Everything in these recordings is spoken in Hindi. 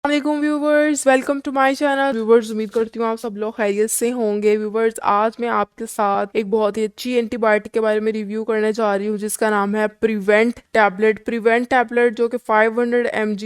वालेकुम viewers, welcome to my channel. Viewers, उम्मीद करती हूँ आप सब लोग खैरियत से होंगे। व्यूवर्स, आज मैं आपके साथ एक बहुत ही अच्छी एंटीबायोटिक के बारे में रिव्यू करने जा रही हूँ जिसका नाम है प्रिवेंट टैबलेट। प्रिवेंट टैबलेट जो कि 500 mg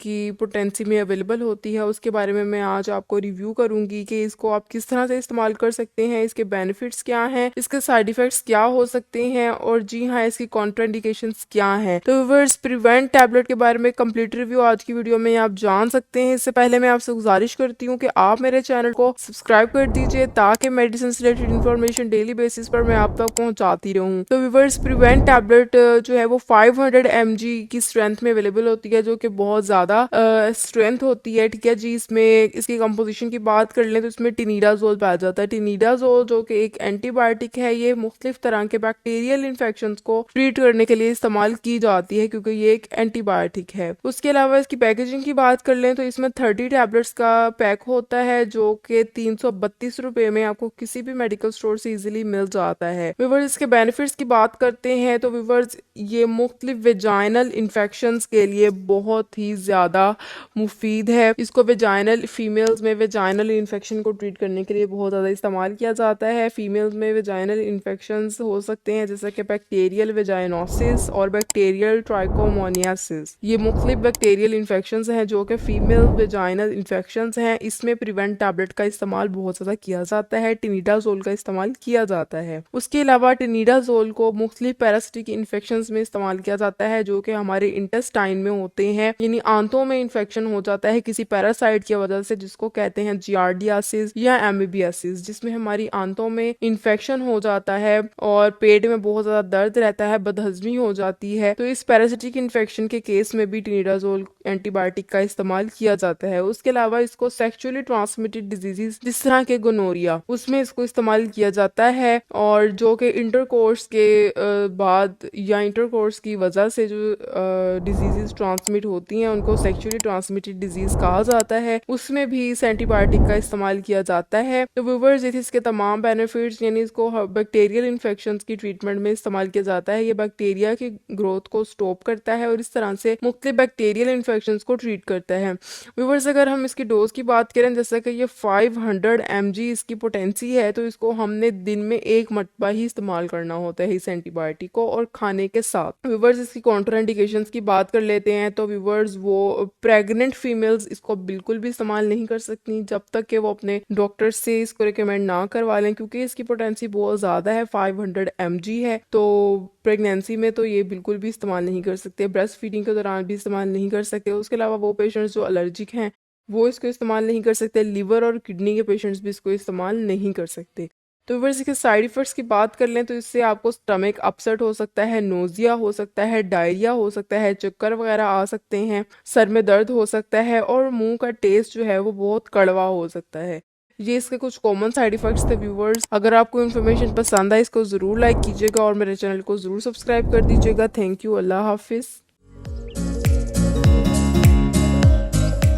की पोटेंसी में अवेलेबल होती है, उसके बारे में मैं आज आपको रिव्यू करूंगी कि इसको आप किस तरह से इस्तेमाल कर सकते हैं, इसके बेनिफिट्स क्या हैं, इसके साइड इफेक्ट्स क्या हो सकते हैं और जी हाँ, इसकी कॉन्ट्राइंडिकेशंस क्या हैं। तो व्यूवर्स, प्रिवेंट टैबलेट के बारे में कंप्लीट रिव्यू आज की वीडियो में आप जान सकते हैं। इससे पहले मैं आपसे गुजारिश करती हूँ कि आप मेरे चैनल को सब्सक्राइब कर दीजिए ताकि मेडिसिन से रिलेटेड इन्फॉर्मेशन डेली बेसिस पर मैं आप तक पहुंचाती रहूँ। तो व्यूवर्स, प्रिवेंट टैबलेट जो है वो 500 mg की स्ट्रेंथ में अवेलेबल होती है, जो कि बहुत ज़्यादा स्ट्रेंथ होती है। ठीक है जी। इसमें इसकी कंपोजिशन की बात कर लें तो इसमें टिनिडाजोल पाया जाता है। टिनिडाजोल जो कि एक एंटीबायोटिक है, ये मुख्तलिफ तरह के बैक्टीरियल इन्फेक्शन को ट्रीट करने के लिए इस्तेमाल की जाती है क्योंकि ये एक एंटीबायोटिक है। उसके अलावा इसकी पैकेजिंग की बात कर लें तो इसमें 30 टैबलेट्स का पैक होता है जो कि 332 रुपए में आपको किसी भी मेडिकल स्टोर से इजीली मिल जाता है। व्यूवर्स, इसके बेनिफिट्स की बात करते हैं तो व्यूवर्स, ये मुख्तलिफ वेजाइनल इन्फेक्शंस के लिए बहुत ही ज़्यादा मुफीद है। इसको वेजाइनल फीमेल्स में वेजाइनल इन्फेक्शन को ट्रीट करने के लिए बहुत ज़्यादा इस्तेमाल किया जाता है। फीमेल्स में वेजाइनल इन्फेक्शंस हो सकते हैं जैसे कि बैक्टीरियल वेजाइनोसिस और बैक्टीरियल ट्राइकोमोनियासिस। ये मुख्तलिफ बैक्टीरियल इन्फेक्शंस हैं जो कि फीमेल वेजाइनल इन्फेक्शंस हैं। इसमें प्रिवेंट टैबलेट का इस्तेमाल बहुत ज़्यादा किया जाता है। टिनिडाजोल का इस्तेमाल किया जाता है। उसके अलावा टिनिडाजोल को मुख्तलिफ पैरासिटिक इन्फेक्शंस में इस्तेमाल किया जाता है जो कि हमारे इंटेस्टाइन में होते हैं, यानी आंतों में इन्फेक्शन हो जाता है किसी पैरासाइट की वजह से, जिसको कहते हैं जियार्डियासिस या एमीबियासिस, जिसमें हमारी आंतों में इन्फेक्शन हो जाता है और पेट में बहुत ज़्यादा दर्द रहता है, बदहजमी हो जाती है। तो इस पैरासिटिक इन्फेक्शन के केस में भी टिनिडाजोल एंटीबायोटिक का इस्तेमाल किया जाता है। उसके अलावा इसको सेक्सुअली ट्रांसमिटेड डिजीजेस जिस तरह के गोनोरिया, उसमें इसको इस्तेमाल किया जाता है और जो कि इंटरकोर्स के बाद या इंटरकोर्स की वजह से जो डिजीजेस ट्रांसमिट होती हैं उनको सेक्सुअली ट्रांसमिटेड डिजीज कहा जाता है, उसमें भी इस एंटीबायोटिक का इस्तेमाल किया जाता है। तो व्यूवर्स, इसके तमाम बेनिफिट्स, यानी इसको बैक्टीरियल इन्फेक्शंस की ट्रीटमेंट में इस्तेमाल किया जाता है। ये बैक्टीरिया की ग्रोथ को स्टॉप करता है और इस तरह से मुख्तलिफ बैक्टीरियल इन्फेक्शंस को ट्रीट करता है। व्यूवर्स, अगर हम इसकी डोज की बात करें, जैसे कि ये 500 mg इसकी पोटेंसी है, तो इसको हमने दिन में एक मरतबा ही इस्तेमाल करना होता है इस एंटीबायोटिक को, और खाने के साथ। व्यूवर्स, इसकी कॉन्ट्राइंडिकेशंस की बात कर लेते हैं तो व्यूवर्स, वो प्रेग्नेंट फीमेल्स इसको बिल्कुल भी इस्तेमाल नहीं कर सकती जब तक कि वो अपने डॉक्टर से इसको रिकमेंड ना करवा लें, क्योंकि इसकी पोटेंसी बहुत ज़्यादा है, 500 mg है। तो प्रेगनेंसी में तो ये बिल्कुल भी इस्तेमाल नहीं कर सकते, ब्रेस्ट फीडिंग के दौरान भी इस्तेमाल नहीं कर सकते। उसके अलावा वो पेशेंट्स जो एलर्जिक हैं वो इसको इस्तेमाल नहीं कर सकते। लिवर और किडनी के पेशेंट्स भी इसको इस्तेमाल नहीं कर सकते। तो व्यूअर्स, इसके साइड इफ़ेक्ट्स की बात कर लें तो इससे आपको स्टमक अपसेट हो सकता है, नोज़िया हो सकता है, डायरिया हो सकता है, चक्कर वगैरह आ सकते हैं, सर में दर्द हो सकता है और मुंह का टेस्ट जो है वो बहुत कड़वा हो सकता है। ये इसके कुछ कॉमन साइड इफ़ेक्ट्स थे। व्यूवर्स, अगर आपको इन्फॉर्मेशन पसंद आए इसको ज़रूर लाइक कीजिएगा और मेरे चैनल को ज़रूर सब्सक्राइब कर दीजिएगा। Thank you. अल्लाह हाफिज़।